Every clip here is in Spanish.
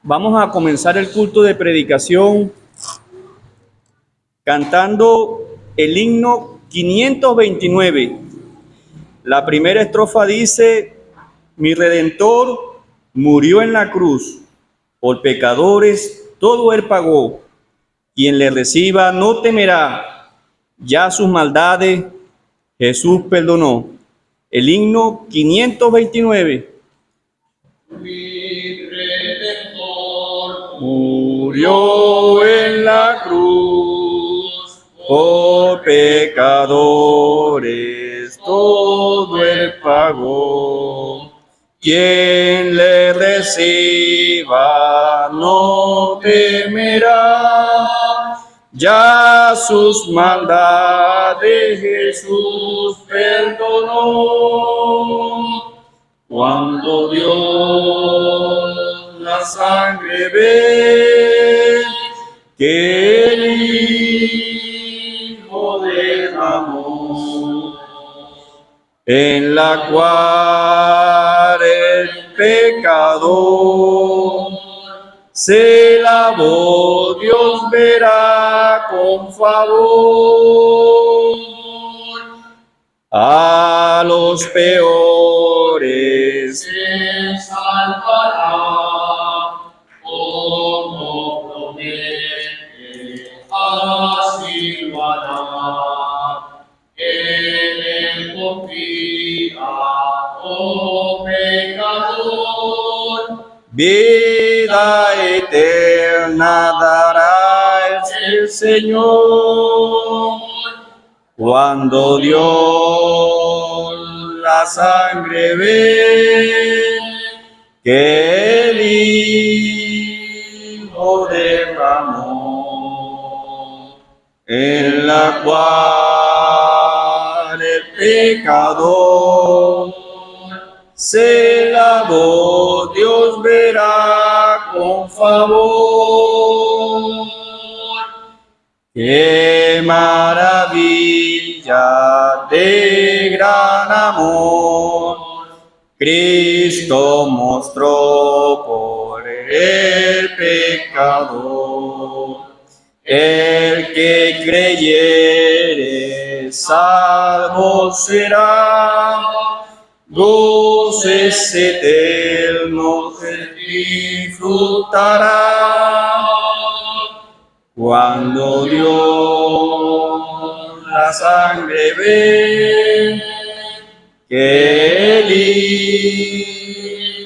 Vamos a comenzar el culto de predicación cantando el himno 529. La primera estrofa dice: mi Redentor murió en la cruz, por pecadores todo él pagó. Quien le reciba no temerá, ya sus maldades Jesús perdonó. El himno 529. Mi Redentor Murió en la cruz, por pecadores todo él pagó. Quien le reciba no temerá, ya sus maldades Jesús perdonó. Cuando Dios la sangre ve que el Hijo derramó, en la cual el pecador se lavó, Dios verá con favor a los peores. se salvará, como promete, así lo hará. Él confía, oh pecador, Vida eterna dará el Señor. Cuando Dios la sangre ve que el Hijo derramó, en la cual el pecador se lavó, Dios verá con favor. ¡Qué maravilla de gran amor! Cristo mostró por el pecador. El que creyere salvo será, goces eternos disfrutará. Cuando Dios la sangre ve que el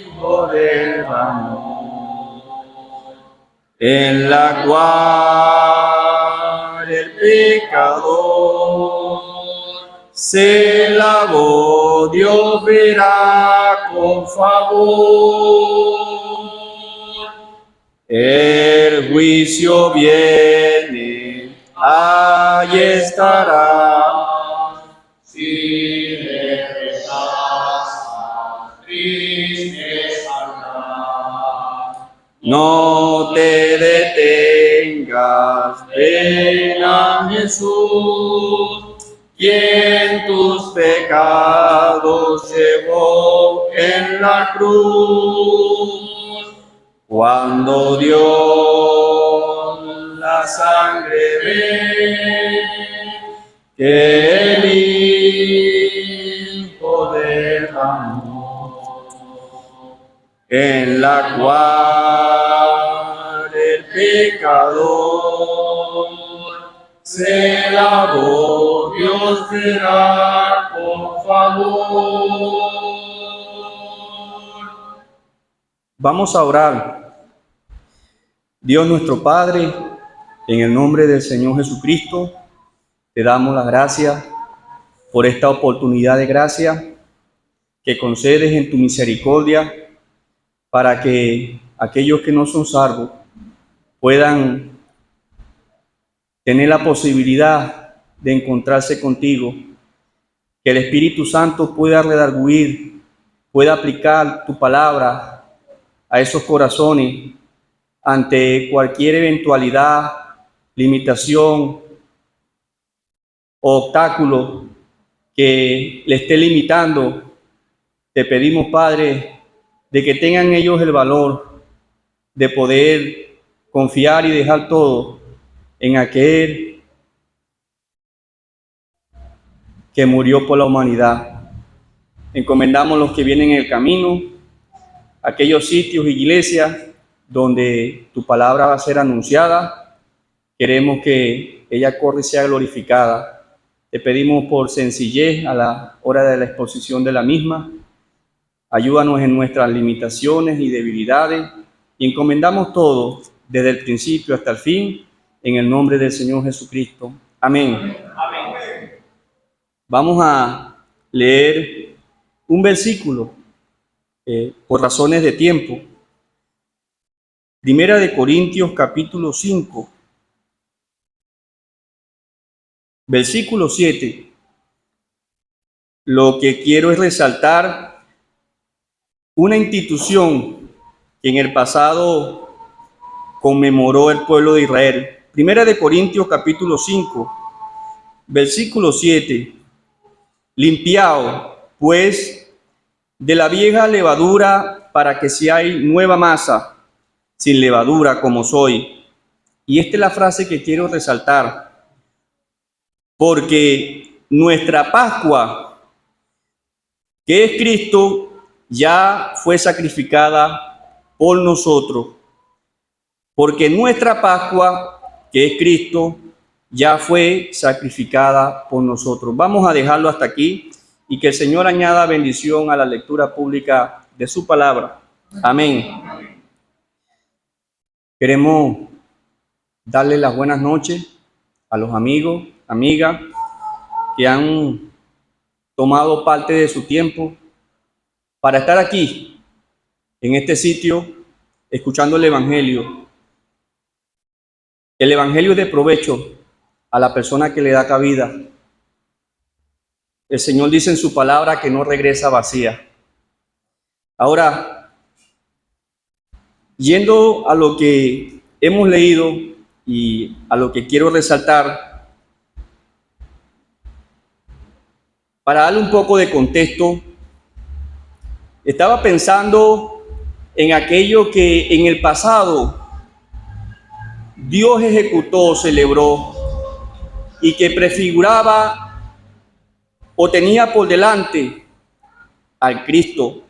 Hijo derramó, en la cual el pecador se lavó, Dios verá con favor. El juicio viene, ahí estará. si le rechazas, triste saldrá. No te detengas, ven a Jesús, quien tus pecados llevó en la cruz. Cuando Dios la sangre ve que el Hijo derramó, en la cual el pecador se lavó, Dios verá con favor. Vamos a orar. Dios nuestro Padre, en el nombre del Señor Jesucristo, te damos las gracias por esta oportunidad de gracia que concedes en tu misericordia para que aquellos que no son salvos puedan tener la posibilidad de encontrarse contigo, que el Espíritu Santo pueda redarguir, pueda aplicar tu palabra a esos corazones ante cualquier eventualidad limitación o obstáculo que le esté limitando, te pedimos, Padre, de que tengan ellos el valor de poder confiar y dejar todo en aquel que murió por la humanidad. Encomendamos los que vienen en el camino, aquellos sitios, iglesias donde tu palabra va a ser anunciada. Queremos que ella corra y sea glorificada. Te pedimos por sencillez a la hora de la exposición de la misma. Ayúdanos en nuestras limitaciones y debilidades y encomendamos todo desde el principio hasta el fin en el nombre del Señor Jesucristo. Amén. Amén. Vamos a leer un versículo por razones de tiempo. Primera de Corintios capítulo 5, versículo 7. Lo que quiero es resaltar una institución que en el pasado conmemoró el pueblo de Israel. Primera de Corintios capítulo 5, versículo 7. Limpiaos, pues, de la vieja levadura para que seáis nueva masa, sin levadura como soy. Y esta es la frase que quiero resaltar. Porque nuestra Pascua, que es Cristo, ya fue sacrificada por nosotros. Porque nuestra Pascua, que es Cristo, ya fue sacrificada por nosotros. Vamos a dejarlo hasta aquí y que el Señor añada bendición a la lectura pública de su palabra. Amén. Queremos darle las buenas noches a los amigos, amigas que han tomado parte de su tiempo para estar aquí, en este sitio, escuchando el Evangelio. El Evangelio es de provecho a la persona que le da cabida. El Señor dice en su palabra que no regresa vacía. Ahora, yendo a lo que hemos leído y a lo que quiero resaltar, para darle un poco de contexto, estaba pensando en aquello que en el pasado Dios ejecutó, celebró y que prefiguraba o tenía por delante al Cristo.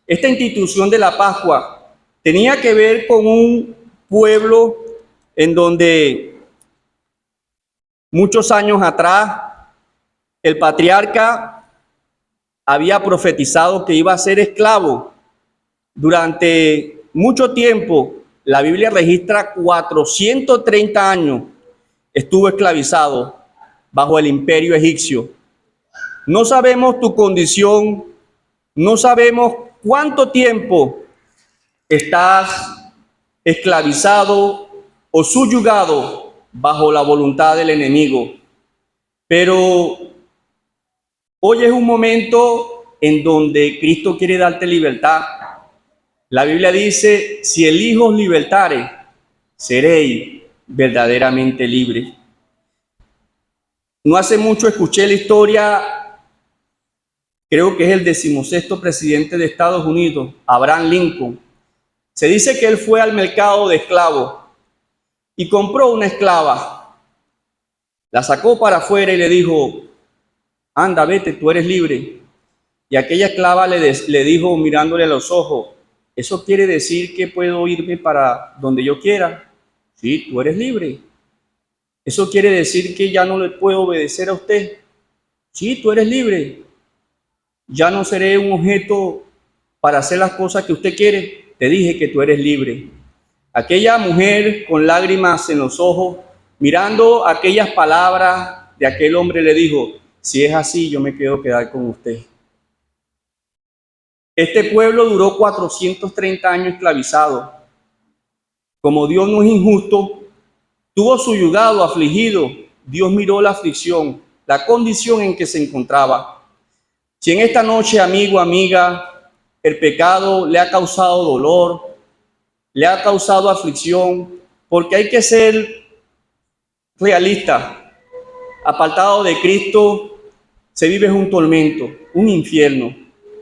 Esta institución de la Pascua tenía que ver con un pueblo en donde muchos años atrás el patriarca había profetizado que iba a ser esclavo. Durante mucho tiempo, la Biblia registra 430 años, estuvo esclavizado bajo el imperio egipcio. No sabemos tu condición, no sabemos cuánto tiempo estás esclavizado o subyugado bajo la voluntad del enemigo. Pero hoy es un momento en donde Cristo quiere darte libertad. La Biblia dice, si el Hijo os libertare, seréis verdaderamente libres. No hace mucho escuché la historia, creo que es el 16º presidente de Estados Unidos, Abraham Lincoln. Se dice que él fue al mercado de esclavos y compró una esclava. La sacó para afuera y le dijo, anda, vete, tú eres libre. Y aquella esclava le dijo mirándole a los ojos, ¿eso quiere decir que puedo irme para donde yo quiera? Sí, tú eres libre. ¿Eso quiere decir que ya no le puedo obedecer a usted? Sí, tú eres libre. Ya no seré un objeto para hacer las cosas que usted quiere. Te dije que tú eres libre. Aquella mujer con lágrimas en los ojos, mirando aquellas palabras de aquel hombre, le dijo, si es así, yo me quiero quedar con usted. Este pueblo duró 430 años esclavizado. Como Dios no es injusto, tuvo su yugado afligido. Dios miró la aflicción, la condición en que se encontraba. Si en esta noche, amigo, amiga, el pecado le ha causado dolor, le ha causado aflicción, porque hay que ser realista. Apartado de Cristo se vive un tormento, un infierno.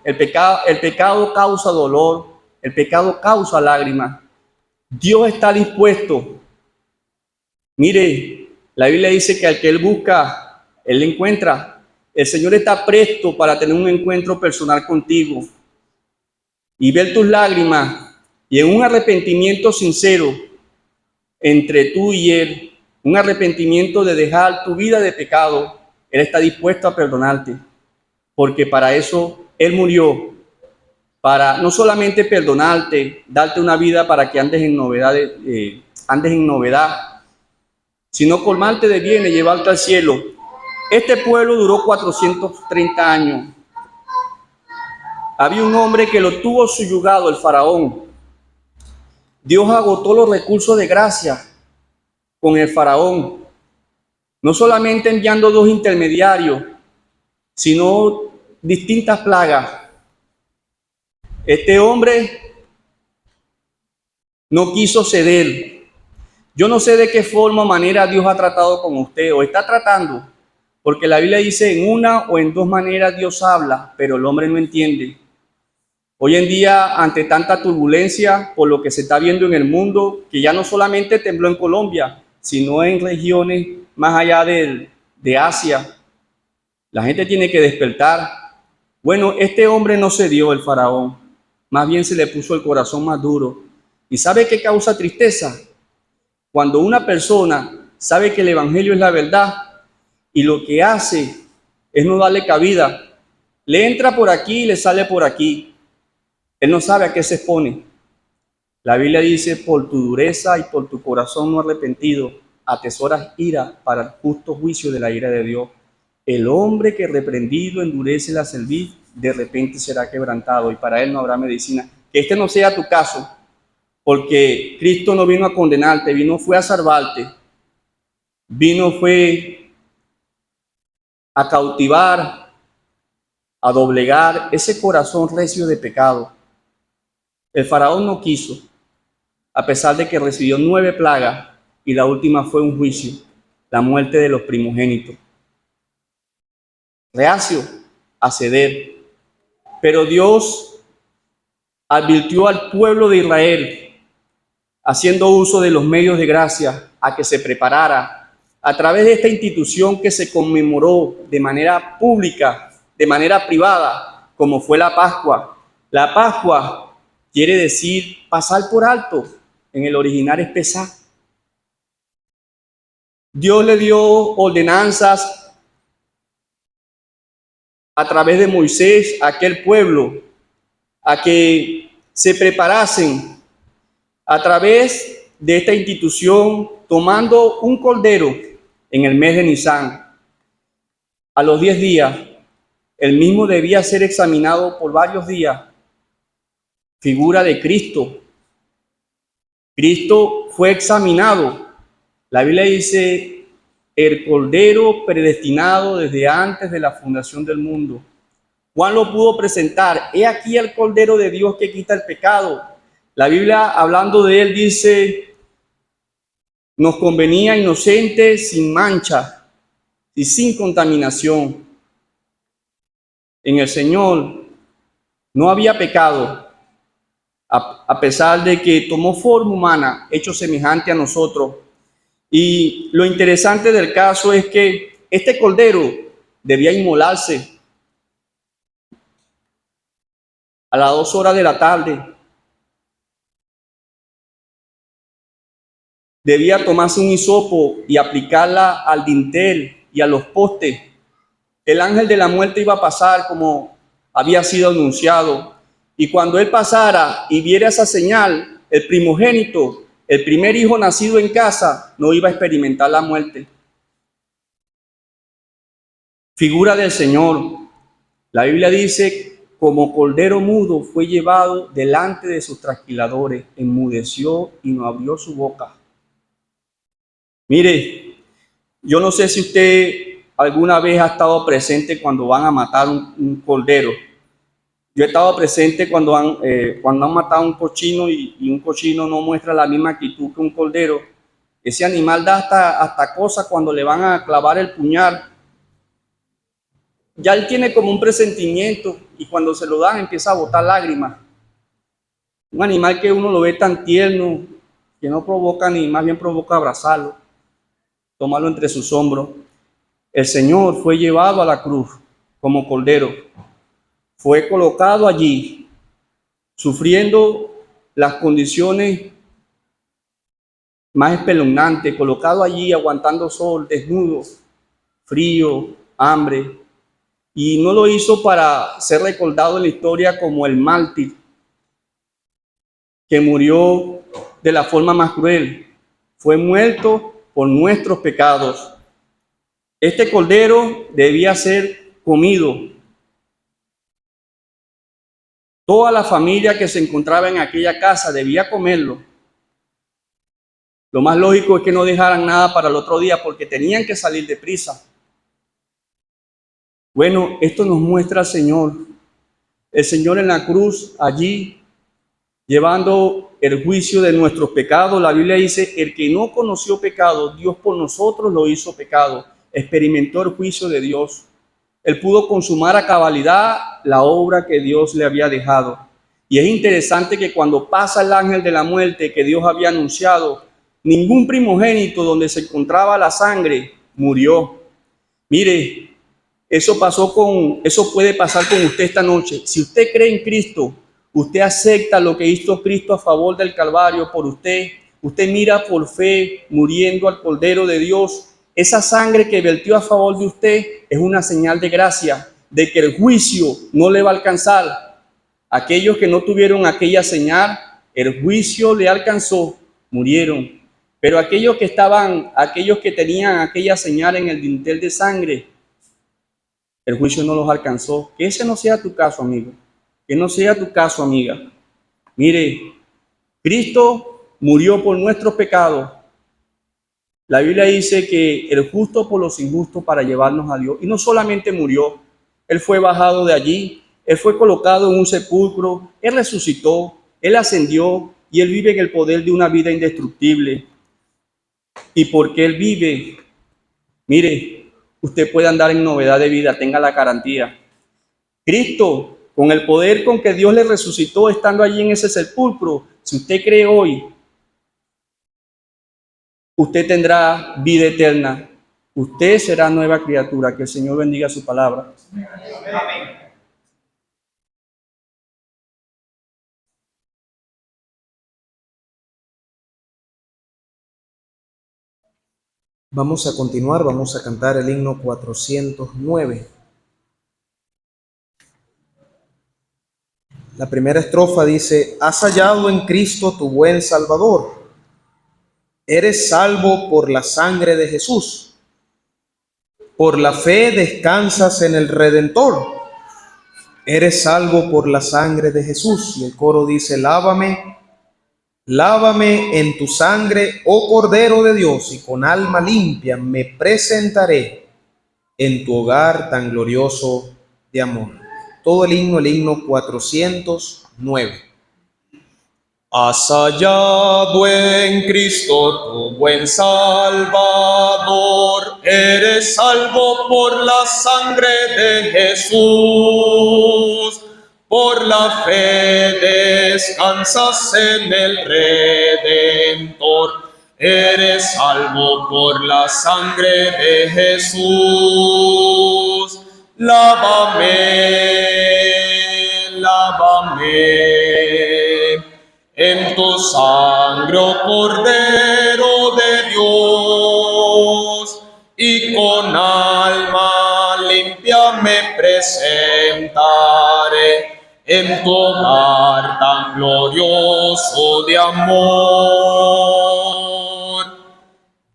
El pecado causa dolor, el pecado causa lágrimas. Dios está dispuesto. Mire, la Biblia dice que al que Él busca, Él le encuentra. El Señor está presto para tener un encuentro personal contigo y ver tus lágrimas y en un arrepentimiento sincero entre tú y Él, un arrepentimiento de dejar tu vida de pecado, Él está dispuesto a perdonarte, porque para eso Él murió, para no solamente perdonarte, darte una vida para que andes en novedad, sino colmarte de bienes, llevarte al cielo. Este pueblo duró 430 años. Había un hombre que lo tuvo subyugado, el faraón. Dios agotó los recursos de gracia con el faraón, no solamente enviando 2 intermediarios, sino distintas plagas. Este hombre no quiso ceder. Yo no sé de qué forma o manera Dios ha tratado con usted o está tratando, porque la Biblia dice en una o en 2 maneras Dios habla, pero el hombre no entiende. Hoy en día, ante tanta turbulencia por lo que se está viendo en el mundo, que ya no solamente tembló en Colombia, sino en regiones más allá de Asia, la gente tiene que despertar. Bueno, este hombre no cedió, el faraón, más bien se le puso el corazón más duro. ¿Y sabe qué causa tristeza? Cuando una persona sabe que el evangelio es la verdad y lo que hace es no darle cabida, le entra por aquí y le sale por aquí. Él no sabe a qué se expone. La Biblia dice, por tu dureza y por tu corazón no arrepentido, atesoras ira para el justo juicio de la ira de Dios. El hombre que reprendido endurece la cerviz, de repente será quebrantado y para él no habrá medicina. Que este no sea tu caso, porque Cristo no vino a condenarte, fue a salvarte, fue a cautivar, a doblegar ese corazón recio de pecado. El faraón no quiso, a pesar de que recibió 9 plagas y la última fue un juicio, la muerte de los primogénitos. Reacio a ceder, pero Dios advirtió al pueblo de Israel, haciendo uso de los medios de gracia, a que se preparara a través de esta institución que se conmemoró de manera pública, de manera privada, como fue la Pascua. La Pascua quiere decir pasar por alto, en el original es pesar. Dios le dio ordenanzas a través de Moisés a aquel pueblo, a que se preparasen a través de esta institución, tomando un cordero en el mes de Nisan. A los 10 días, el mismo debía ser examinado por varios días. Figura de Cristo. Cristo fue examinado. La Biblia dice, el cordero predestinado desde antes de la fundación del mundo. Juan lo pudo presentar. He aquí el cordero de Dios que quita el pecado. La Biblia, hablando de él, dice, nos convenía inocente, sin mancha y sin contaminación. En el Señor no había pecado, a pesar de que tomó forma humana, hecho semejante a nosotros. Y lo interesante del caso es que este cordero debía inmolarse a las 2 horas de la tarde. Debía tomarse un hisopo y aplicarla al dintel y a los postes. El ángel de la muerte iba a pasar como había sido anunciado. Y cuando él pasara y viera esa señal, el primogénito, el primer hijo nacido en casa, no iba a experimentar la muerte. Figura del Señor. La Biblia dice, como cordero mudo fue llevado delante de sus trasquiladores, enmudeció y no abrió su boca. Mire, yo no sé si usted alguna vez ha estado presente cuando van a matar un cordero. Yo he estado presente cuando han matado un cochino y un cochino no muestra la misma actitud que un cordero. Ese animal da hasta cosas cuando le van a clavar el puñal. Ya él tiene como un presentimiento y cuando se lo dan empieza a botar lágrimas. Un animal que uno lo ve tan tierno, que no provoca ni más bien provoca abrazarlo, tomarlo entre sus hombros. El Señor fue llevado a la cruz como cordero, fue colocado allí, sufriendo las condiciones más espeluznantes, colocado allí aguantando sol, desnudo, frío, hambre, y no lo hizo para ser recordado en la historia como el mártir que murió de la forma más cruel. Fue muerto por nuestros pecados. Este cordero debía ser comido. Toda la familia que se encontraba en aquella casa debía comerlo. Lo más lógico es que no dejaran nada para el otro día porque tenían que salir deprisa. Bueno, esto nos muestra el Señor en la cruz allí, llevando el juicio de nuestros pecados. La Biblia dice, el que no conoció pecado, Dios por nosotros lo hizo pecado. Experimentó el juicio de Dios. Él pudo consumar a cabalidad la obra que Dios le había dejado. Y es interesante que cuando pasa el ángel de la muerte que Dios había anunciado, ningún primogénito donde se encontraba la sangre murió. Mire, eso puede pasar con usted esta noche. Si usted cree en Cristo, usted acepta lo que hizo Cristo a favor del Calvario por usted. Usted mira por fe muriendo al Cordero de Dios. Esa sangre que vertió a favor de usted es una señal de gracia, de que el juicio no le va a alcanzar. Aquellos que no tuvieron aquella señal, el juicio le alcanzó, murieron. Pero aquellos que tenían aquella señal en el dintel de sangre, el juicio no los alcanzó. Que ese no sea tu caso, amigo. Que no sea tu caso, amiga. Mire, Cristo murió por nuestros pecados. La Biblia dice que el justo por los injustos para llevarnos a Dios. Y no solamente murió, Él fue bajado de allí, Él fue colocado en un sepulcro, Él resucitó, Él ascendió y Él vive en el poder de una vida indestructible. Y porque Él vive, mire, usted puede andar en novedad de vida, tenga la garantía. Cristo, con el poder con que Dios le resucitó estando allí en ese sepulcro, si usted cree hoy, usted tendrá vida eterna. Usted será nueva criatura. Que el Señor bendiga su palabra. Amén. Vamos a continuar, vamos a cantar el himno 409. La primera estrofa dice: has hallado en Cristo tu buen Salvador. Eres salvo por la sangre de Jesús. Por la fe descansas en el Redentor. Eres salvo por la sangre de Jesús. Y el coro dice: lávame, lávame en tu sangre, oh Cordero de Dios, y con alma limpia me presentaré en tu hogar tan glorioso de amor. Todo el himno 409. Has hallado en Cristo tu buen Salvador, eres salvo por la sangre de Jesús, por la fe descansas en el Redentor, eres salvo por la sangre de Jesús. Lávame, lávame en tu sangre, oh Cordero de Dios, y con alma limpia me presentaré en tu hogar tan glorioso de amor.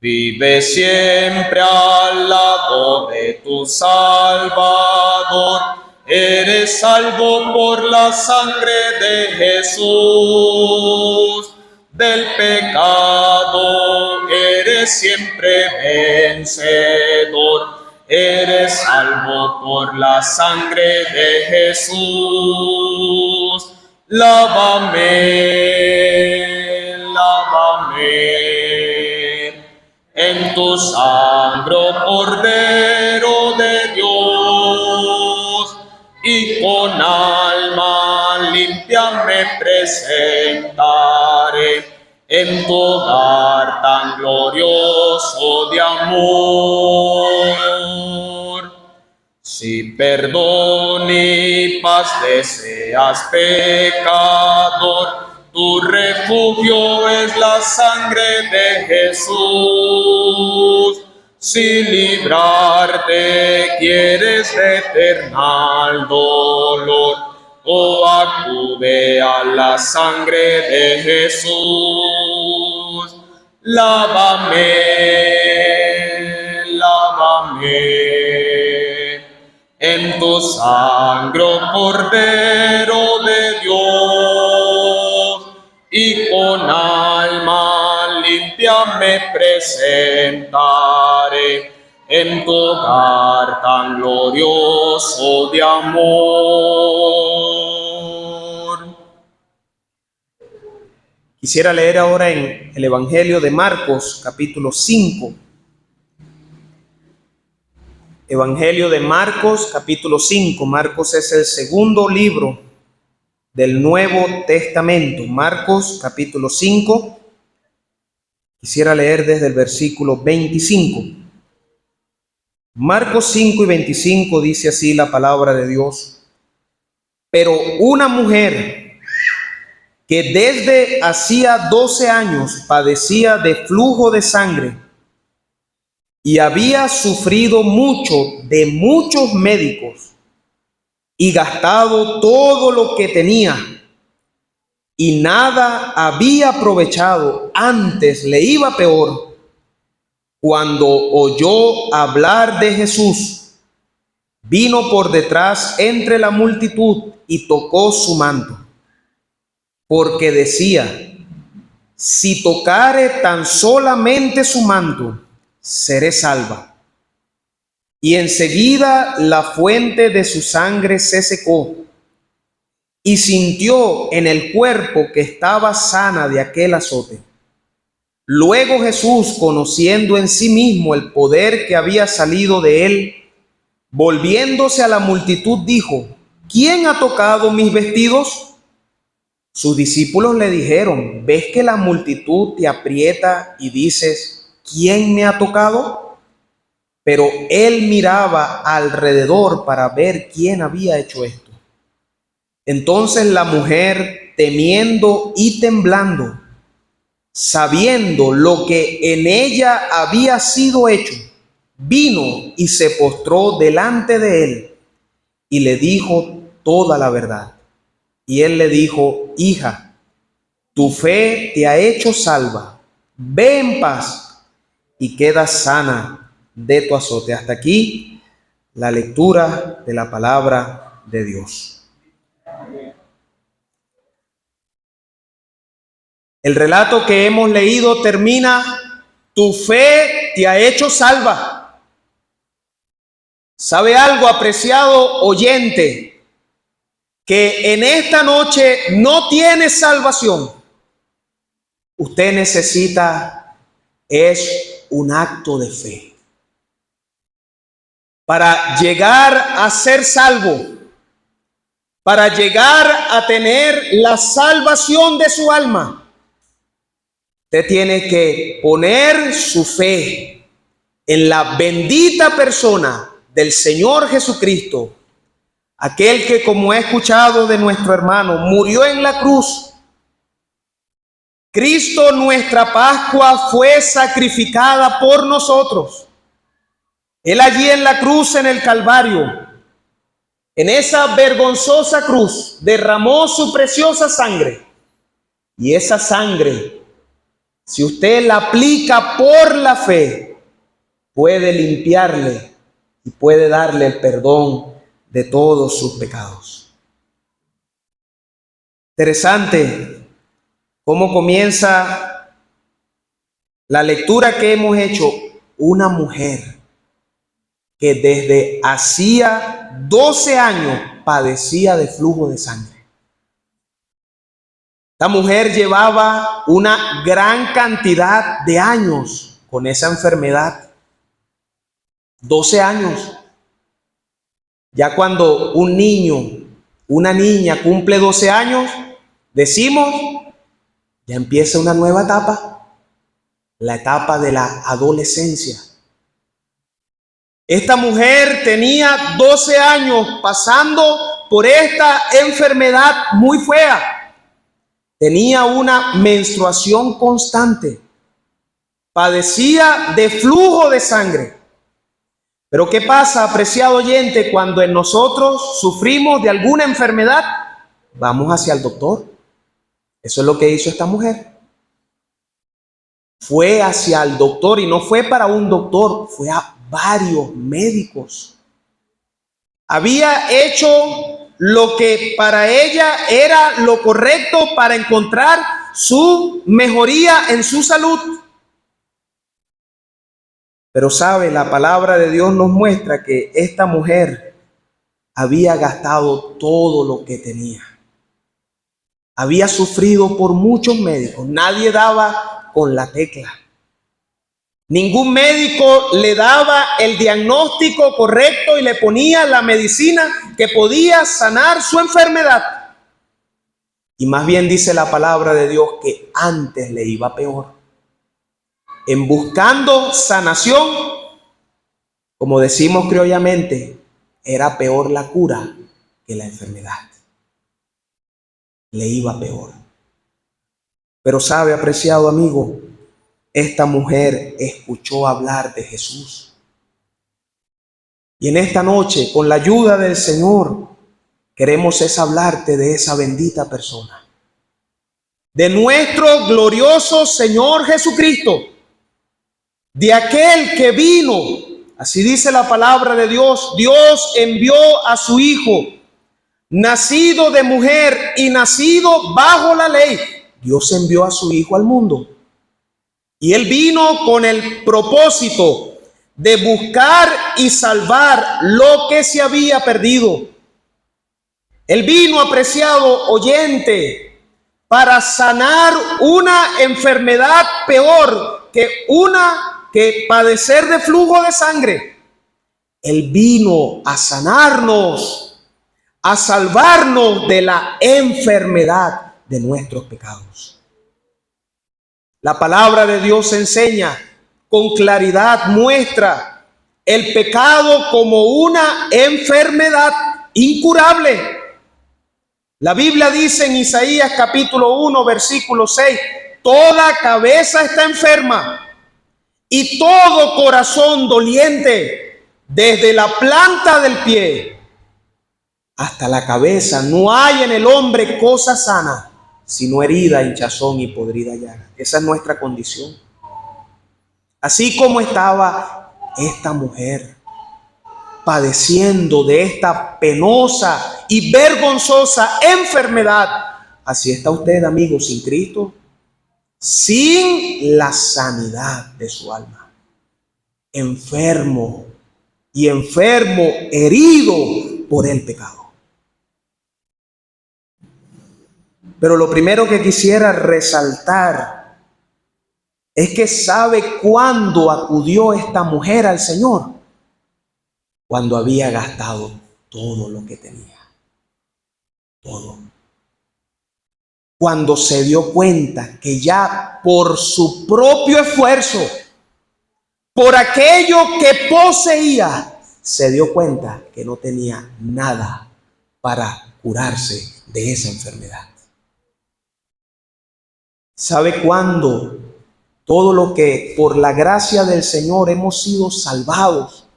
Vive siempre al lado de tu Salvador. Eres salvo por la sangre de Jesús. Del pecado eres siempre vencedor. Eres salvo por la sangre de Jesús. Lávame, lávame tu sangre, oh Cordero de Dios, y con alma limpia me presentaré en tu hogar tan glorioso de amor. Si perdón y paz deseas, pecador, tu refugio es la sangre de Jesús. Si librarte quieres de eternal dolor, oh, acude a la sangre de Jesús. Lávame, lávame en tu sangre, oh Cordero de Dios, y con alma limpia me presentaré en tu hogar tan glorioso de amor. Quisiera leer ahora en el Evangelio de Marcos, capítulo 5. Evangelio de Marcos, capítulo 5. Marcos es el segundo libro del Nuevo Testamento. Marcos, capítulo 5. Quisiera leer desde el versículo 25. Marcos 5 y 25 dice así la palabra de Dios. Pero una mujer que desde hacía 12 años padecía de flujo de sangre y había sufrido mucho de muchos médicos y gastado todo lo que tenía y nada había aprovechado, antes le iba peor, cuando oyó hablar de Jesús, vino por detrás entre la multitud y tocó su manto, porque decía: si tocare tan solamente su manto, seré salva. Y enseguida la fuente de su sangre se secó, y sintió en el cuerpo que estaba sana de aquel azote. Luego Jesús, conociendo en sí mismo el poder que había salido de él, volviéndose a la multitud, dijo: ¿quién ha tocado mis vestidos? Sus discípulos le dijeron: ¿ves que la multitud te aprieta y dices: ¿quién me ha tocado? Pero él miraba alrededor para ver quién había hecho esto. Entonces la mujer, temiendo y temblando, sabiendo lo que en ella había sido hecho, vino y se postró delante de él y le dijo toda la verdad. Y él le dijo: hija, tu fe te ha hecho salva, ve en paz y queda sana de tu azote. Hasta aquí la lectura de la palabra de Dios. El relato que hemos leído termina: tu fe te ha hecho salva. ¿Sabe algo, apreciado oyente? Que en esta noche no tiene salvación. Usted necesita es un acto de fe para llegar a ser salvo, para llegar a tener la salvación de su alma. Usted tiene que poner su fe en la bendita persona del Señor Jesucristo, aquel que, como he escuchado de nuestro hermano, murió en la cruz. Cristo, nuestra Pascua, fue sacrificada por nosotros. Él allí en la cruz, en el Calvario, en esa vergonzosa cruz, derramó su preciosa sangre. Y esa sangre, si usted la aplica por la fe, puede limpiarle y puede darle el perdón de todos sus pecados. Interesante cómo comienza la lectura que hemos hecho. Una mujer que desde hacía 12 años padecía de flujo de sangre. Esta mujer llevaba una gran cantidad de años con esa enfermedad. 12 años. Ya cuando un niño, una niña cumple 12 años, decimos, ya empieza una nueva etapa, la etapa de la adolescencia. Esta mujer tenía 12 años pasando por esta enfermedad muy fea. Tenía una menstruación constante. Padecía de flujo de sangre. Pero ¿qué pasa, apreciado oyente, cuando en nosotros sufrimos de alguna enfermedad? Vamos hacia el doctor. Eso es lo que hizo esta mujer. Fue hacia el doctor, y no fue para un doctor, fue a varios médicos. Había hecho lo que para ella era lo correcto para encontrar su mejoría en su salud. Pero sabe, la palabra de Dios nos muestra que esta mujer había gastado todo lo que tenía. Había sufrido por muchos médicos. Nadie daba con la tecla. Ningún médico le daba el diagnóstico correcto y le ponía la medicina que podía sanar su enfermedad. Y más bien dice la palabra de Dios que antes le iba peor. En buscando sanación, como decimos criollamente, era peor la cura que la enfermedad. Le iba peor. Pero sabe, apreciado amigo, esta mujer escuchó hablar de Jesús. Y en esta noche, con la ayuda del Señor, queremos hablarte de esa bendita persona. De nuestro glorioso Señor Jesucristo. De aquel que vino, así dice la palabra de Dios, Dios envió a su Hijo, nacido de mujer y nacido bajo la ley. Dios envió a su Hijo al mundo. Y Él vino con el propósito de buscar y salvar lo que se había perdido. Él vino, apreciado oyente, para sanar una enfermedad peor que padecer de flujo de sangre. Él vino a sanarnos, a salvarnos de la enfermedad de nuestros pecados. La palabra de Dios enseña con claridad, muestra el pecado como una enfermedad incurable. La Biblia dice en Isaías capítulo 1, versículo 6, toda cabeza está enferma y todo corazón doliente, desde la planta del pie hasta la cabeza. No hay en el hombre cosa sana, sino herida, hinchazón y podrida llaga. Esa es nuestra condición. Así como estaba esta mujer padeciendo de esta penosa y vergonzosa enfermedad, así está usted, amigo, sin Cristo, sin la sanidad de su alma, enfermo y enfermo, herido por el pecado. Pero lo primero que quisiera resaltar es que sabe cuándo acudió esta mujer al Señor, cuando había gastado todo lo que tenía, todo. Cuando se dio cuenta que ya por su propio esfuerzo, por aquello que poseía, se dio cuenta que no tenía nada para curarse de esa enfermedad. ¿Sabe cuándo todo lo que por la gracia del Señor hemos sido salvados?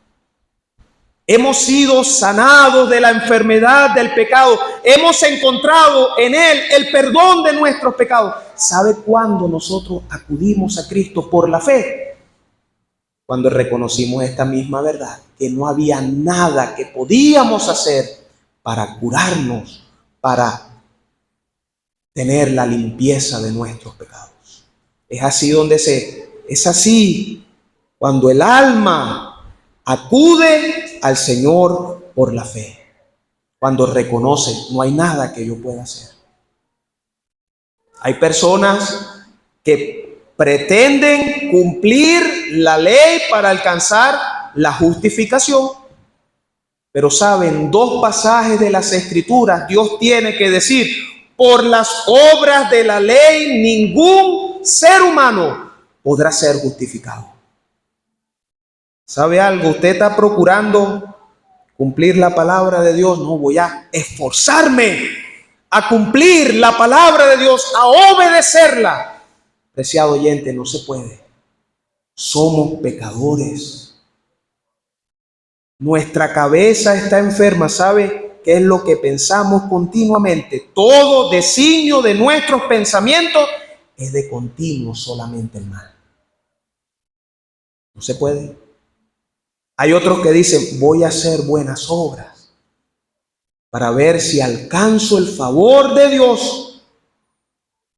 Hemos sido sanados de la enfermedad del pecado. Hemos encontrado en Él el perdón de nuestros pecados. ¿Sabe cuándo nosotros acudimos a Cristo por la fe? Cuando reconocimos esta misma verdad, que no había nada que podíamos hacer para curarnos, para tener la limpieza de nuestros pecados. Es así cuando el alma acude al Señor por la fe, cuando reconoce, no hay nada que yo pueda hacer. Hay personas que Pretenden cumplir la ley para alcanzar la justificación. Pero saben, dos pasajes de las Escrituras, Dios tiene que decir: por las obras de la ley ningún ser humano podrá ser justificado. ¿Sabe algo? Usted está procurando cumplir la palabra de Dios. No, voy a esforzarme a cumplir la palabra de Dios, a obedecerla. Preciado oyente, no se puede. Somos pecadores. Nuestra cabeza está enferma. ¿Sabe qué es lo que pensamos continuamente? Todo designio de nuestros pensamientos es de continuo solamente el mal. No se puede. Hay otros que dicen: voy a hacer buenas obras para ver si alcanzo el favor de Dios.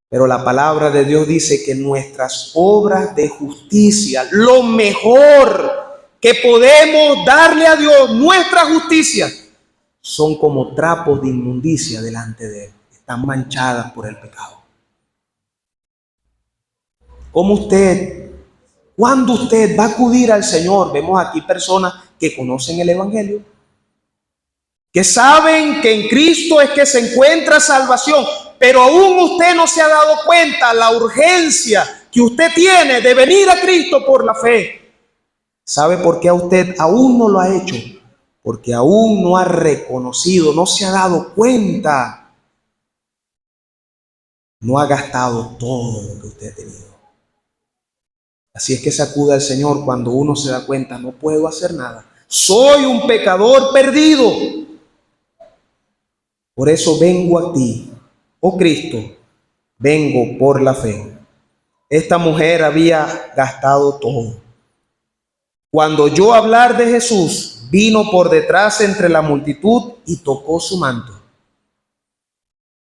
Pero la palabra de Dios dice que nuestras obras de justicia, lo mejor que podemos darle a Dios, nuestra justicia, son como trapos de inmundicia delante de Él. Están manchadas por el pecado. ¿Cuándo usted va a acudir al Señor? Vemos aquí personas que conocen el Evangelio, que saben que en Cristo es que se encuentra salvación, pero aún usted no se ha dado cuenta la urgencia que usted tiene de venir a Cristo por la fe. ¿Sabe por qué usted aún no lo ha hecho? Porque aún no ha reconocido, no se ha dado cuenta, no ha gastado todo lo que usted ha tenido. Así es que se acude al Señor cuando uno se da cuenta: no puedo hacer nada, soy un pecador perdido. Por eso vengo a ti, oh Cristo, vengo por la fe. Esta mujer había gastado todo. Cuando oyó hablar de Jesús, vino por detrás entre la multitud y tocó su manto.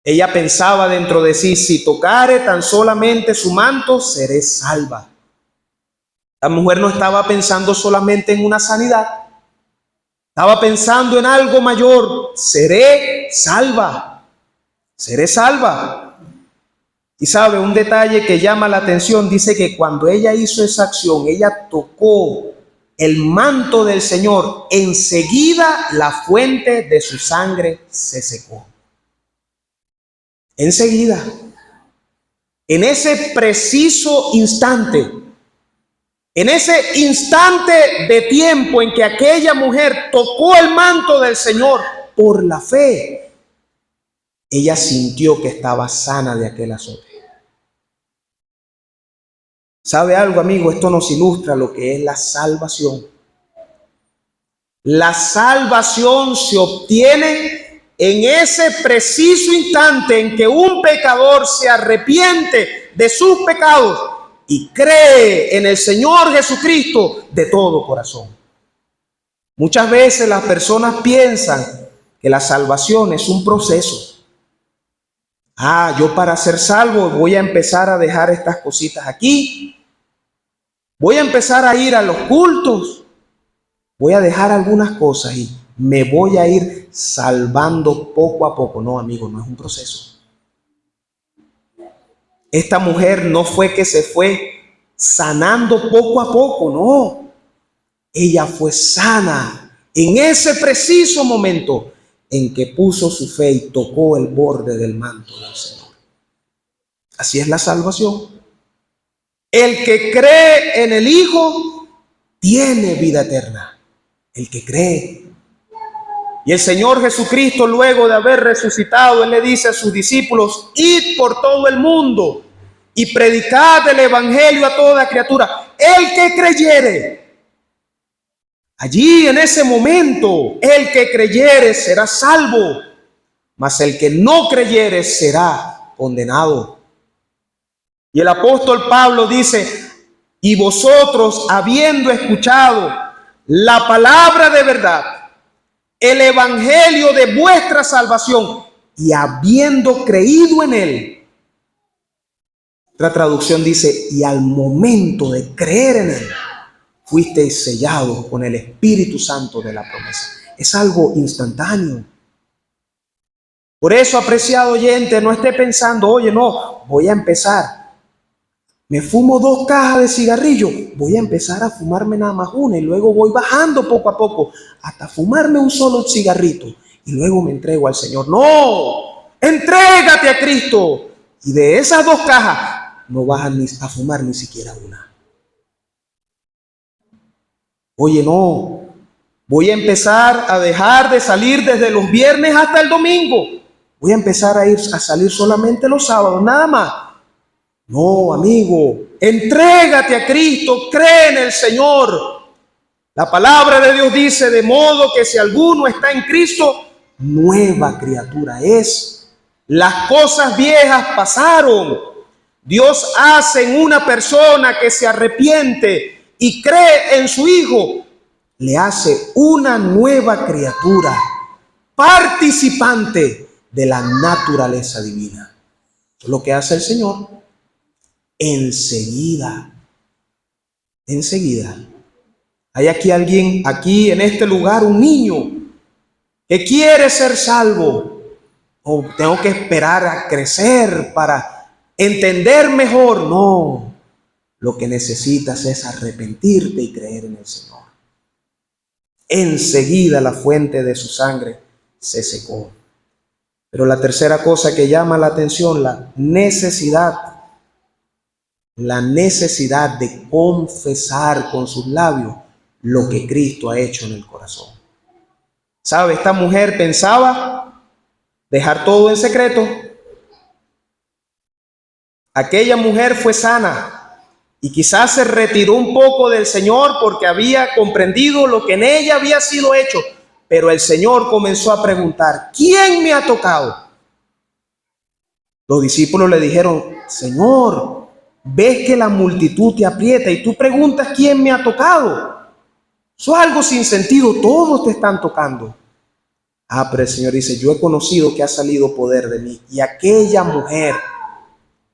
Ella pensaba dentro de sí: si tocare tan solamente su manto, seré salva. La mujer no estaba pensando solamente en una sanidad, estaba pensando en algo mayor: seré salva, seré salva. Y sabe, un detalle que llama la atención, dice que cuando ella hizo esa acción, ella tocó el manto del Señor, enseguida la fuente de su sangre se secó. Enseguida, en ese preciso instante, en ese instante de tiempo en que aquella mujer tocó el manto del Señor por la fe, ella sintió que estaba sana de aquel azote. ¿Sabe algo, amigo? Esto nos ilustra lo que es la salvación. La salvación se obtiene en ese preciso instante en que un pecador se arrepiente de sus pecados y cree en el Señor Jesucristo de todo corazón. Muchas veces las personas piensan que la salvación es un proceso. Yo para ser salvo voy a empezar a dejar estas cositas aquí. Voy a empezar a ir a los cultos. Voy a dejar algunas cosas y me voy a ir salvando poco a poco. No, amigo, no es un proceso. Esta mujer no fue que se fue sanando poco a poco, no. Ella fue sana en ese preciso momento en que puso su fe y tocó el borde del manto del Señor. Así es la salvación. El que cree en el Hijo tiene vida eterna. El que cree. Y el Señor Jesucristo, luego de haber resucitado, Él le dice a sus discípulos: id por todo el mundo y predicad el evangelio a toda criatura. El que creyere. Allí en ese momento, el que creyere será salvo, mas el que no creyere será condenado. Y el apóstol Pablo dice: y vosotros, habiendo escuchado la palabra de verdad, el evangelio de vuestra salvación, y habiendo creído en él. Otra traducción dice: y al momento de creer en él, fuisteis sellados con el Espíritu Santo de la promesa. Es algo instantáneo. Por eso, apreciado oyente, no esté pensando: oye, no, voy a empezar. me fumo 2 cajas de cigarrillo, voy a empezar a fumarme nada más una y luego voy bajando poco a poco hasta fumarme un solo cigarrito y luego me entrego al Señor. No, entrégate a Cristo y de esas 2 cajas no vas a fumar ni siquiera una. Oye, no, voy a empezar a dejar de salir desde los viernes hasta el domingo. Voy a empezar a salir solamente los sábados, nada más. No, amigo, entrégate a Cristo, cree en el Señor. La palabra de Dios dice, de modo que si alguno está en Cristo, nueva criatura es. Las cosas viejas pasaron. Dios hace en una persona que se arrepiente y cree en su Hijo, le hace una nueva criatura, participante de la naturaleza divina. Eso es lo que hace el Señor. Enseguida. Hay aquí alguien, aquí en este lugar, un niño que quiere ser salvo. O tengo que esperar a crecer para entender mejor. No, lo que necesitas es arrepentirte y creer en el Señor. Enseguida la fuente de su sangre se secó. Pero la tercera cosa que llama la atención, la necesidad de confesar con sus labios lo que Cristo ha hecho en el corazón. ¿Sabe? Esta mujer pensaba dejar todo en secreto. Aquella mujer fue sana y quizás se retiró un poco del Señor porque había comprendido lo que en ella había sido hecho. Pero el Señor comenzó a preguntar, ¿quién me ha tocado? Los discípulos le dijeron, Señor, ves que la multitud te aprieta y tú preguntas quién me ha tocado. Eso es algo sin sentido, todos te están tocando. Pero el Señor dice, yo he conocido que ha salido poder de mí. Y aquella mujer,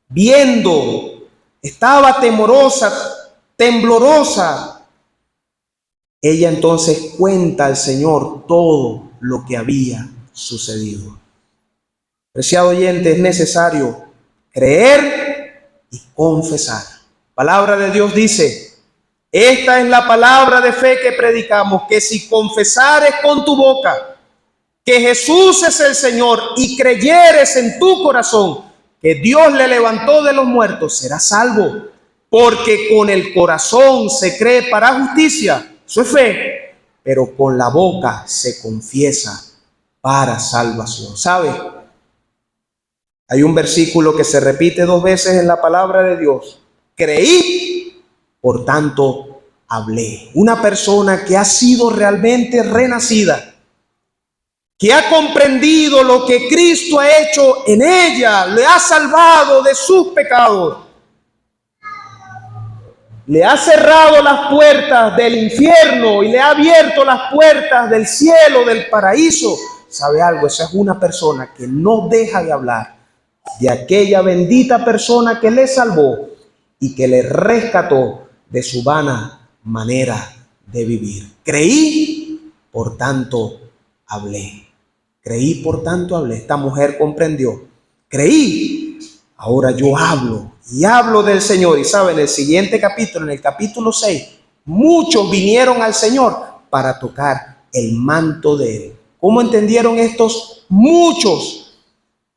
viendo, estaba temblorosa. Ella entonces cuenta al Señor todo lo que había sucedido. Preciado oyente, es necesario creer y confesar. Palabra de Dios dice, esta es la palabra de fe que predicamos, que si confesares con tu boca que Jesús es el Señor y creyeres en tu corazón que Dios le levantó de los muertos, serás salvo. Porque con el corazón se cree para justicia, eso es fe, pero con la boca se confiesa para salvación. ¿Sabe? Hay un versículo que se repite 2 veces en la palabra de Dios. Creí, por tanto hablé. Una persona que ha sido realmente renacida, que ha comprendido lo que Cristo ha hecho en ella, le ha salvado de sus pecados, le ha cerrado las puertas del infierno y le ha abierto las puertas del cielo, del paraíso. ¿Sabe algo? Esa es una persona que no deja de hablar de aquella bendita persona que le salvó y que le rescató de su vana manera de vivir. Creí, por tanto hablé. Creí, por tanto hablé. Esta mujer comprendió. Creí, ahora yo hablo y hablo del Señor. Y saben, en el siguiente capítulo, en el capítulo 6, muchos vinieron al Señor para tocar el manto de Él. ¿Cómo entendieron estos muchos?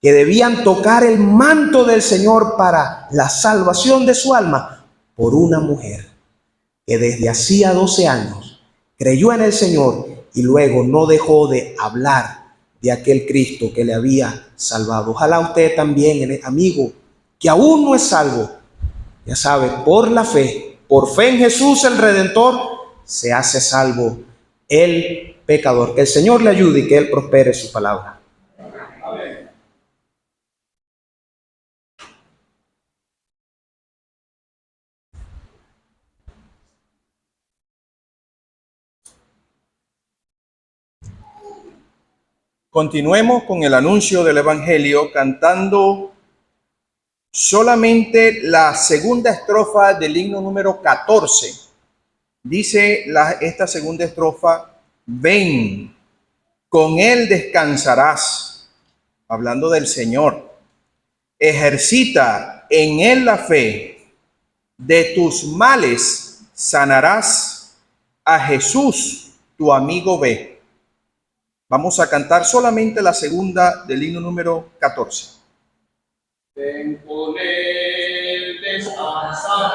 Que debían tocar el manto del Señor para la salvación de su alma, por una mujer que desde hacía 12 años creyó en el Señor y luego no dejó de hablar de aquel Cristo que le había salvado. Ojalá usted también, amigo, que aún no es salvo, ya sabe, por la fe, por fe en Jesús el Redentor, se hace salvo el pecador. Que el Señor le ayude y que Él prospere su palabra. Continuemos con el anuncio del Evangelio cantando solamente la segunda estrofa del himno número 14. Dice esta segunda estrofa, ven, con Él descansarás, hablando del Señor. Ejercita en Él la fe, De tus males sanarás, a Jesús tu amigo ve. Vamos a cantar solamente la segunda del himno número 14. Ven con él, descansarás,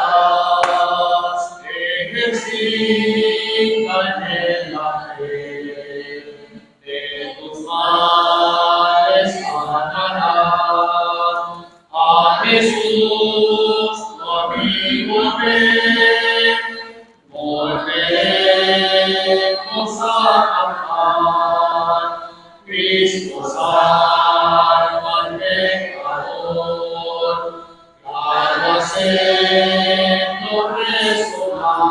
ejercita en la fe, de tus males sanarás, a Jesús tu amigo ven, volvemos a cantar, Cristo salva al pecador, al hacerlo resonar,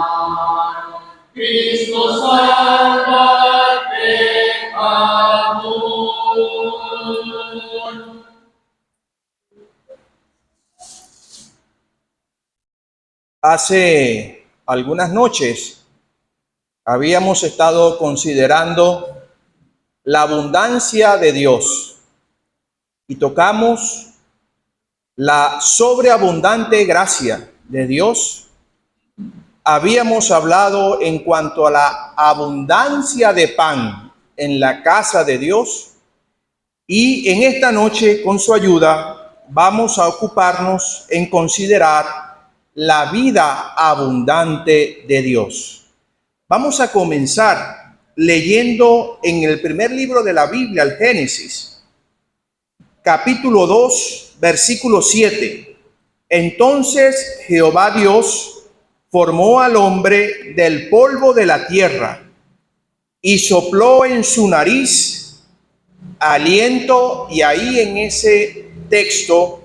Cristo salva al pecador. Hace algunas noches habíamos estado considerando la abundancia de Dios y tocamos la sobreabundante gracia de Dios. Habíamos hablado en cuanto a la abundancia de pan en la casa de Dios y en esta noche, con su ayuda, vamos a ocuparnos en considerar la vida abundante de Dios. Vamos a comenzar leyendo en el primer libro de la Biblia, el Génesis, capítulo 2, versículo 7. Entonces Jehová Dios formó al hombre del polvo de la tierra y sopló en su nariz aliento, y ahí en ese texto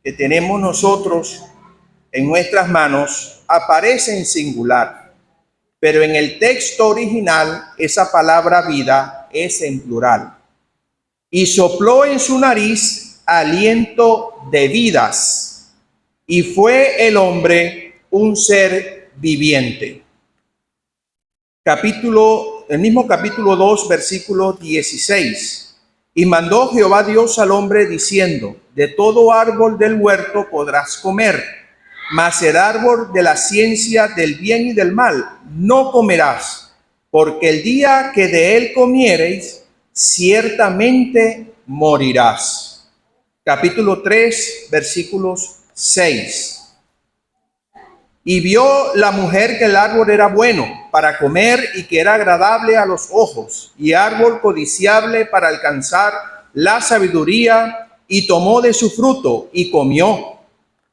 que tenemos nosotros en nuestras manos aparece en singular, pero en el texto original esa palabra vida es en plural. Y sopló en su nariz aliento de vidas, y fue el hombre un ser viviente. El mismo capítulo 2, versículo 16. Y mandó Jehová Dios al hombre diciendo: de todo árbol del huerto podrás comer, mas el árbol de la ciencia del bien y del mal no comerás, porque el día que de él comiereis, ciertamente morirás. Capítulo 3, versículos 6. Y vio la mujer que el árbol era bueno para comer y que era agradable a los ojos, y árbol codiciable para alcanzar la sabiduría, y tomó de su fruto y comió.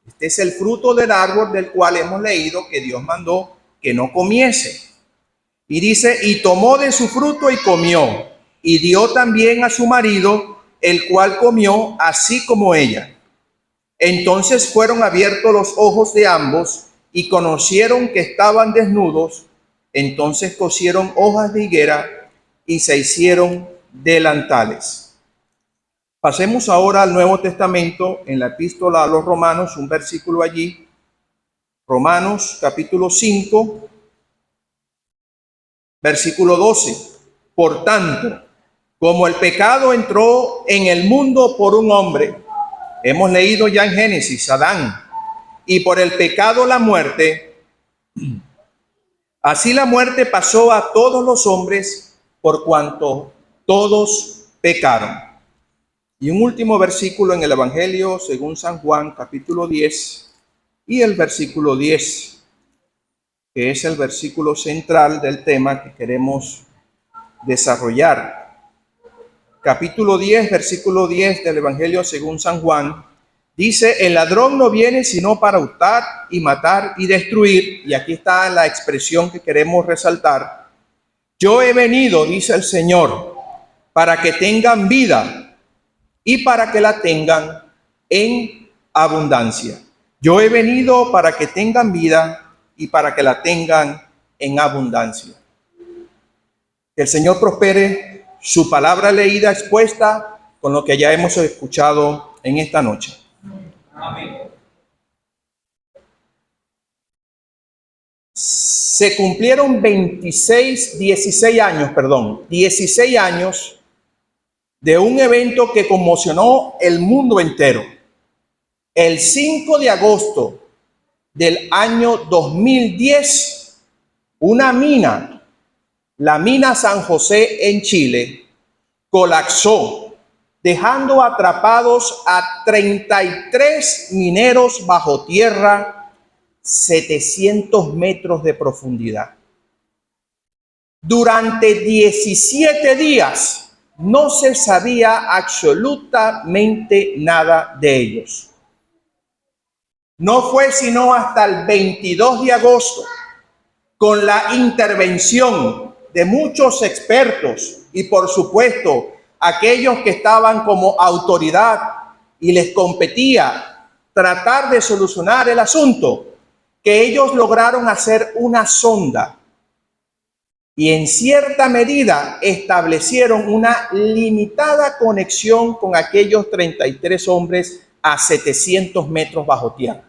Este es el fruto del árbol del cual hemos leído que Dios mandó que no comiese. Y dice, y tomó de su fruto y comió, y dio también a su marido, el cual comió así como ella. Entonces fueron abiertos los ojos de ambos, y conocieron que estaban desnudos. Entonces cosieron hojas de higuera y se hicieron delantales. Pasemos ahora al Nuevo Testamento, en la epístola a los Romanos, un versículo allí. Romanos capítulo 5, versículo 12. Por tanto, como el pecado entró en el mundo por un hombre, hemos leído ya en Génesis, Adán, y por el pecado la muerte, así la muerte pasó a todos los hombres por cuanto todos pecaron. Y un último versículo en el Evangelio según San Juan, capítulo 10, y el versículo 10, que es el versículo central del tema que queremos desarrollar. Capítulo 10, versículo 10 del Evangelio según San Juan, dice: el ladrón no viene sino para hurtar y matar y destruir. Y aquí está la expresión que queremos resaltar. Yo he venido, dice el Señor, para que tengan vida y para que la tengan en abundancia. Yo he venido para que tengan vida y para que la tengan en abundancia. Que el Señor prospere su palabra leída, expuesta, con lo que ya hemos escuchado en esta noche. Amén. Se cumplieron 16 años de un evento que conmocionó el mundo entero. El 5 de agosto del año 2010, una mina, la mina San José en Chile, colapsó, dejando atrapados a 33 mineros bajo tierra, 700 metros de profundidad. Durante 17 días no se sabía absolutamente nada de ellos. No fue sino hasta el 22 de agosto, con la intervención de muchos expertos y por supuesto aquellos que estaban como autoridad y les competía tratar de solucionar el asunto, que ellos lograron hacer una sonda y en cierta medida establecieron una limitada conexión con aquellos 33 hombres a 700 metros bajo tierra.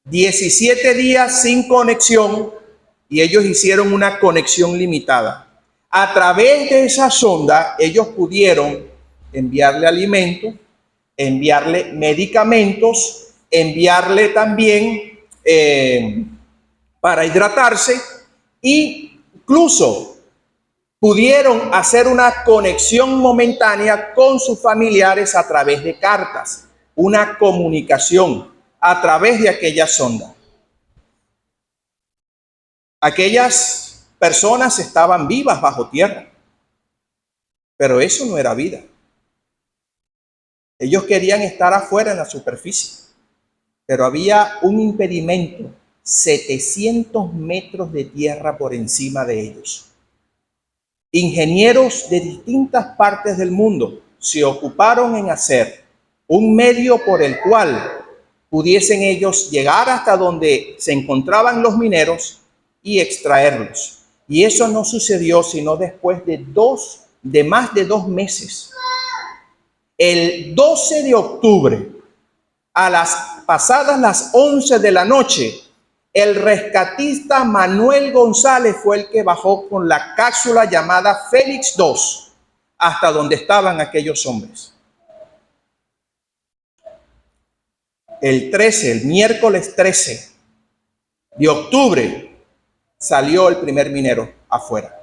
17 días sin conexión y ellos hicieron una conexión limitada. A través de esa sonda ellos pudieron enviarle alimento, enviarle medicamentos, enviarle también para hidratarse e incluso pudieron hacer una conexión momentánea con sus familiares a través de cartas, una comunicación a través de aquella sonda. Aquellas personas estaban vivas bajo tierra, pero eso no era vida. Ellos querían estar afuera en la superficie, pero había un impedimento, 700 metros de tierra por encima de ellos. Ingenieros de distintas partes del mundo se ocuparon en hacer un medio por el cual pudiesen ellos llegar hasta donde se encontraban los mineros y extraerlos. Y eso no sucedió sino después de más de 2 meses. El 12 de octubre, pasadas las 11 de la noche, el rescatista Manuel González fue el que bajó con la cápsula llamada Félix II hasta donde estaban aquellos hombres. El miércoles 13 de octubre, salió el primer minero afuera.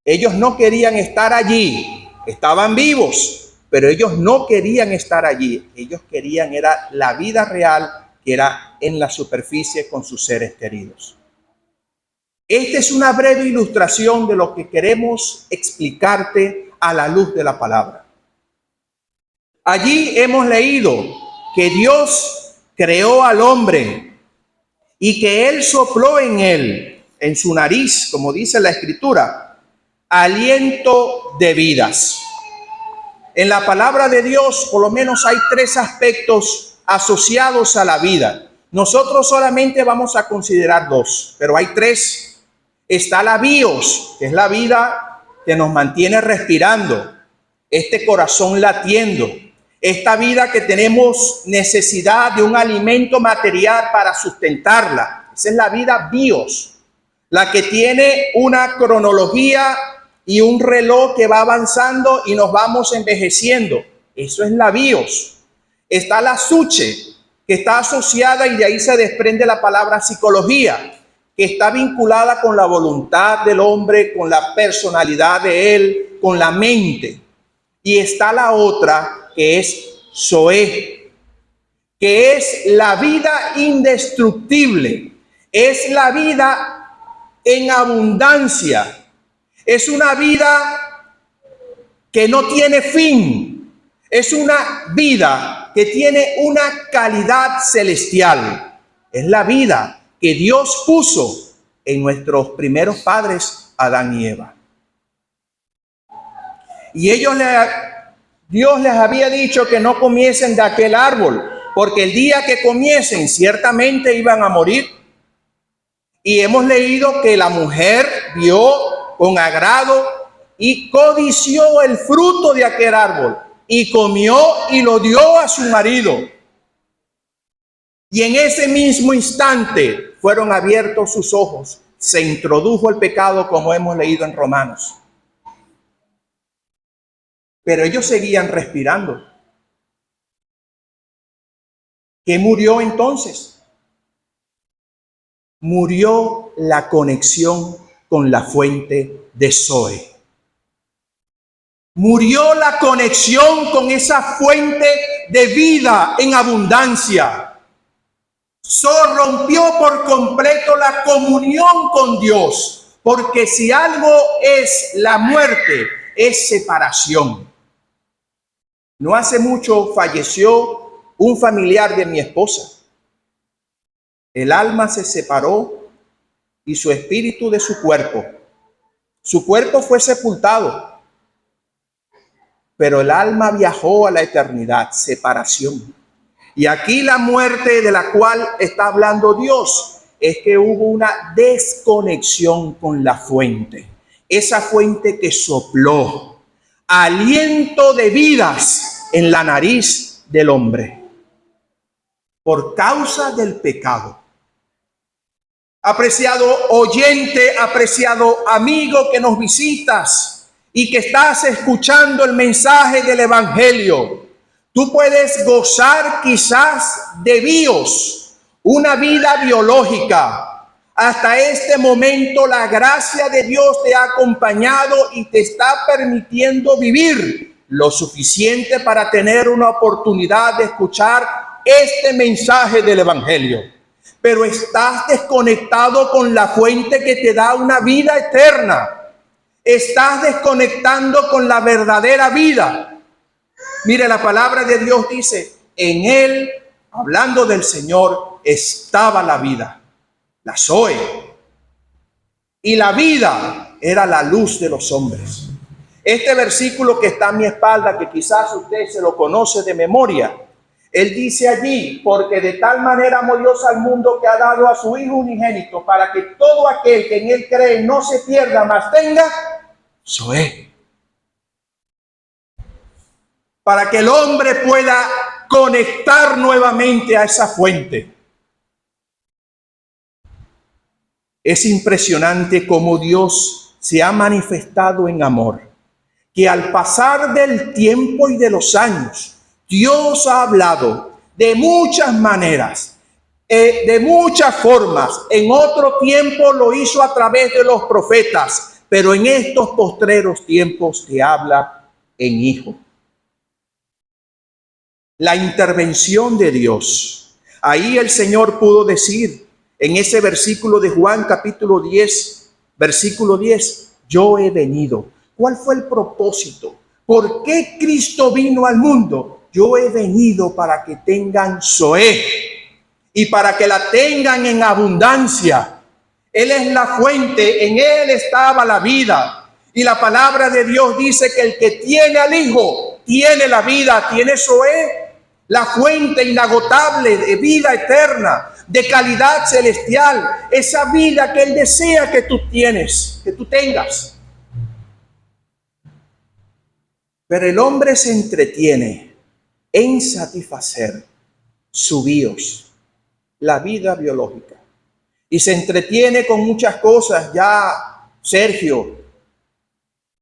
Ellos no querían estar allí, estaban vivos, pero ellos no querían estar allí. Ellos querían era la vida real, que era en la superficie con sus seres queridos. Esta es una breve ilustración de lo que queremos explicarte a la luz de la palabra. Allí hemos leído que Dios creó al hombre y que Él sopló en él, en su nariz, como dice la Escritura, aliento de vidas. En la palabra de Dios, por lo menos hay 3 aspectos asociados a la vida. Nosotros solamente vamos a considerar 2, pero hay 3. Está la bios, que es la vida que nos mantiene respirando, este corazón latiendo, esta vida que tenemos necesidad de un alimento material para sustentarla. Esa es la vida bios, la que tiene una cronología y un reloj que va avanzando y nos vamos envejeciendo. Eso es la bios. Está la suche, que está asociada, y de ahí se desprende la palabra psicología, que está vinculada con la voluntad del hombre, con la personalidad de él, con la mente. Y está la otra, que es Zoé, que es la vida indestructible, es la vida en abundancia, es una vida que no tiene fin, es una vida que tiene una calidad celestial, es la vida que Dios puso en nuestros primeros padres, Adán y Eva. Y Dios les había dicho que no comiesen de aquel árbol, porque el día que comiesen ciertamente iban a morir. Y hemos leído que la mujer vio con agrado y codició el fruto de aquel árbol y comió y lo dio a su marido. Y en ese mismo instante fueron abiertos sus ojos, se introdujo el pecado, como hemos leído en Romanos. Pero ellos seguían respirando. ¿Qué murió entonces? Murió la conexión con la fuente de Zoe. Murió la conexión con esa fuente de vida en abundancia. Rompió por completo la comunión con Dios, porque si algo es la muerte, es separación. No hace mucho falleció un familiar de mi esposa. El alma se separó y su espíritu de su cuerpo. Su cuerpo fue sepultado, pero el alma viajó a la eternidad, separación. Y aquí la muerte de la cual está hablando Dios es que hubo una desconexión con la fuente. Esa fuente que sopló aliento de vidas en la nariz del hombre por causa del pecado. Apreciado oyente, apreciado amigo que nos visitas y que estás escuchando el mensaje del Evangelio, tú puedes gozar quizás de bios, una vida biológica. Hasta este momento la gracia de Dios te ha acompañado y te está permitiendo vivir lo suficiente para tener una oportunidad de escuchar este mensaje del Evangelio. Pero estás desconectado con la fuente que te da una vida eterna. Estás desconectando con la verdadera vida. Mire, la palabra de Dios dice, en él, hablando del Señor, estaba la vida, la Zoe. Y la vida era la luz de los hombres. Este versículo que está a mi espalda, que quizás usted se lo conoce de memoria, él dice allí, porque de tal manera amó Dios al mundo que ha dado a su Hijo unigénito, para que todo aquel que en él cree no se pierda, mas tenga Zoe. Para que el hombre pueda conectar nuevamente a esa fuente. Es impresionante cómo Dios se ha manifestado en amor, que al pasar del tiempo y de los años, Dios ha hablado de muchas maneras, de muchas formas. En otro tiempo lo hizo a través de los profetas, pero en estos postreros tiempos te habla en Hijo. La intervención de Dios. Ahí el Señor pudo decir en ese versículo de Juan capítulo 10, versículo 10, yo he venido. ¿Cuál fue el propósito? ¿Por qué Cristo vino al mundo? Yo he venido para que tengan Zoe y para que la tengan en abundancia. Él es la fuente, en él estaba la vida. Y la palabra de Dios dice que el que tiene al Hijo tiene la vida, tiene Zoe, la fuente inagotable de vida eterna, de calidad celestial, esa vida que Él desea que tú tienes, que tú tengas. Pero el hombre se entretiene en satisfacer su bios, la vida biológica. Y se entretiene con muchas cosas. Ya Sergio,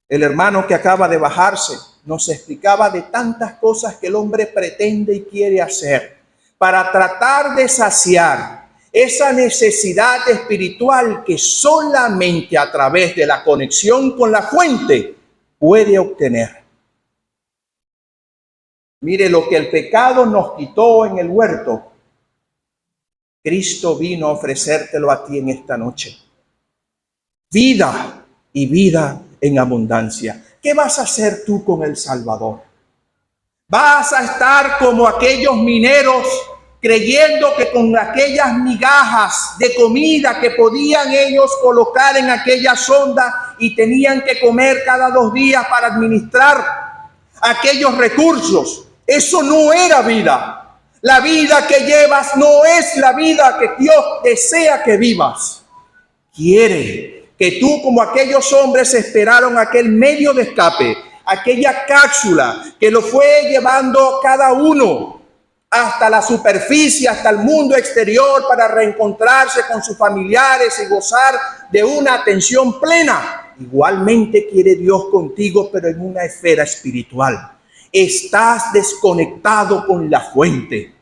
el hermano que acaba de bajarse, nos explicaba de tantas cosas que el hombre pretende y quiere hacer para tratar de saciar esa necesidad espiritual que solamente a través de la conexión con la fuente puede obtener. Mire, lo que el pecado nos quitó en el huerto, Cristo vino a ofrecértelo a ti en esta noche. Vida y vida en abundancia. ¿Qué vas a hacer tú con el Salvador? ¿Vas a estar como aquellos mineros creyendo que con aquellas migajas de comida que podían ellos colocar en aquella sonda y tenían que comer cada 2 días para administrar aquellos recursos? Eso no era vida. La vida que llevas no es la vida que Dios desea que vivas. Quiere que tú, como aquellos hombres esperaron aquel medio de escape, aquella cápsula que lo fue llevando cada uno hasta la superficie, hasta el mundo exterior, para reencontrarse con sus familiares y gozar de una atención plena. Igualmente quiere Dios contigo, pero en una esfera espiritual. Estás desconectado con la fuente.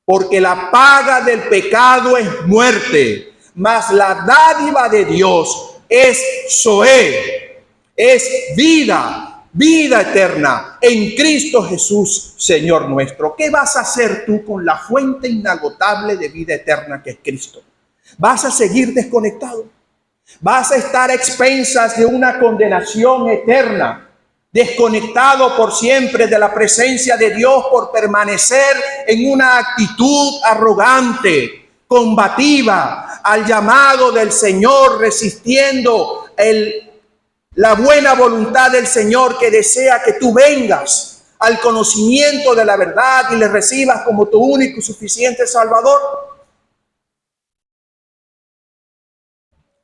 porque la paga del pecado es muerte, mas la dádiva de Dios es Zoe, es vida, vida eterna en Cristo Jesús, Señor nuestro. ¿Qué vas a hacer tú con la fuente inagotable de vida eterna que es Cristo? ¿Vas a seguir desconectado? ¿Vas a estar a expensas de una condenación eterna? Desconectado por siempre de la presencia de Dios por permanecer en una actitud arrogante, combativa al llamado del Señor, resistiendo la buena voluntad del Señor que desea que tú vengas al conocimiento de la verdad y le recibas como tu único y suficiente Salvador?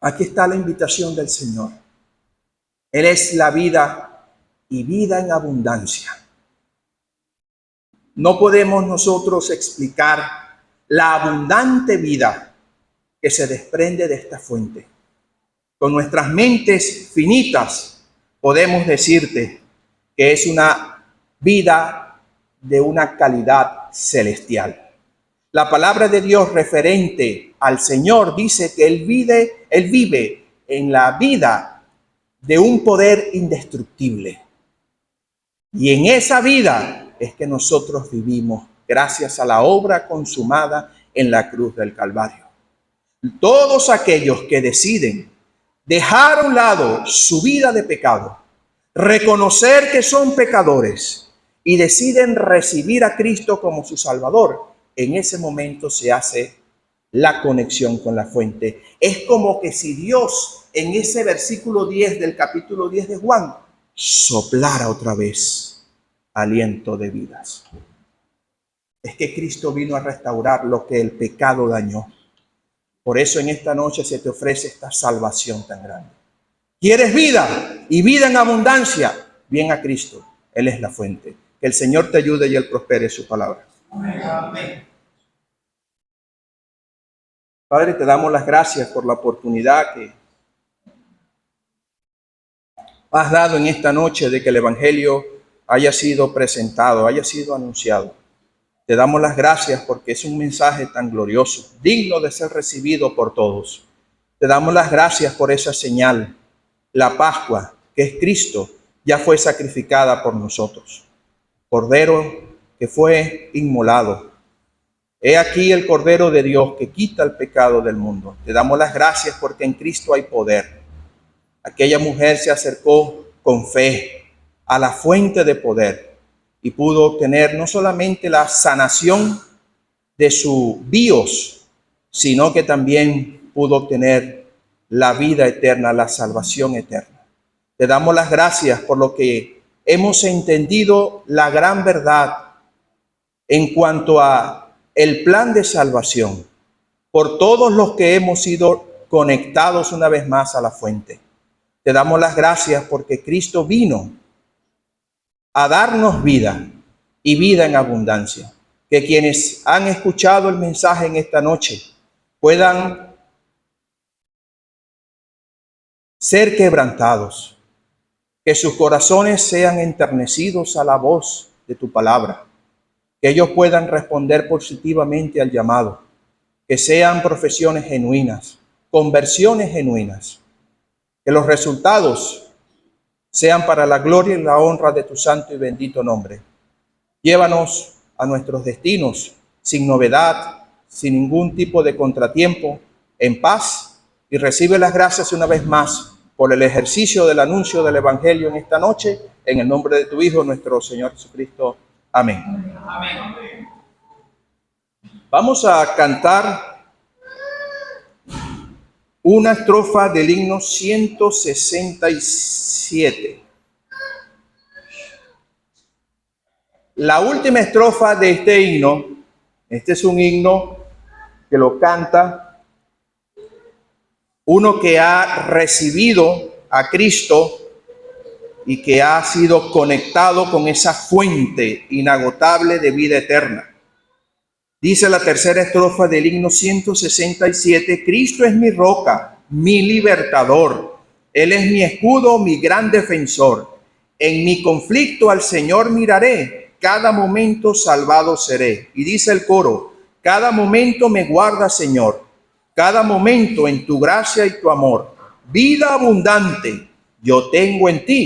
Aquí está la invitación del Señor. Él es la vida y vida en abundancia. No podemos nosotros explicar la abundante vida que se desprende de esta fuente. Con nuestras mentes finitas podemos decirte que es una vida de una calidad celestial. La palabra de Dios referente al Señor dice que Él vive en la vida de un poder indestructible. Y en esa vida es que nosotros vivimos gracias a la obra consumada en la cruz del Calvario. Todos aquellos que deciden dejar a un lado su vida de pecado, reconocer que son pecadores y deciden recibir a Cristo como su Salvador, en ese momento se hace la conexión con la fuente. Es como que si Dios en ese versículo 10 del capítulo 10 de Juan soplara otra vez aliento de vidas. Es que Cristo vino a restaurar lo que el pecado dañó. Por eso en esta noche se te ofrece esta salvación tan grande. ¿Quieres vida y vida en abundancia? Ven a Cristo. Él es la fuente. Que el Señor te ayude y Él prospere su palabra. Amén. Padre, te damos las gracias por la oportunidad que has dado en esta noche de que el Evangelio haya sido presentado, haya sido anunciado. Te damos las gracias porque es un mensaje tan glorioso, digno de ser recibido por todos. Te damos las gracias por esa señal, la Pascua, que es Cristo, ya fue sacrificada por nosotros. Cordero que fue inmolado. He aquí el Cordero de Dios que quita el pecado del mundo. Te damos las gracias porque en Cristo hay poder. Aquella mujer se acercó con fe a la fuente de poder y pudo obtener no solamente la sanación de su bios, sino que también pudo obtener la vida eterna, la salvación eterna. Te damos las gracias por lo que hemos entendido la gran verdad en cuanto a el plan de salvación, por todos los que hemos sido conectados una vez más a la fuente. Te damos las gracias porque Cristo vino a darnos vida y vida en abundancia. Que quienes han escuchado el mensaje en esta noche puedan ser quebrantados, que sus corazones sean enternecidos a la voz de tu palabra, que ellos puedan responder positivamente al llamado, que sean profesiones genuinas, conversiones genuinas, que los resultados sean para la gloria y la honra de tu santo y bendito nombre. Llévanos a nuestros destinos sin novedad, sin ningún tipo de contratiempo, en paz, y recibe las gracias una vez más por el ejercicio del anuncio del Evangelio en esta noche, en el nombre de tu Hijo, nuestro Señor Jesucristo. Amén. Amén. Vamos a cantar una estrofa del himno 167. La última estrofa de este himno, este es un himno que lo canta uno que ha recibido a Cristo y que ha sido conectado con esa fuente inagotable de vida eterna. Dice la tercera estrofa del himno 167, Cristo es mi roca, mi libertador. Él es mi escudo, mi gran defensor. En mi conflicto al Señor miraré, cada momento salvado seré. Y dice el coro, Cada momento me guardas, Señor. Cada momento en tu gracia y tu amor. Vida abundante yo tengo en ti.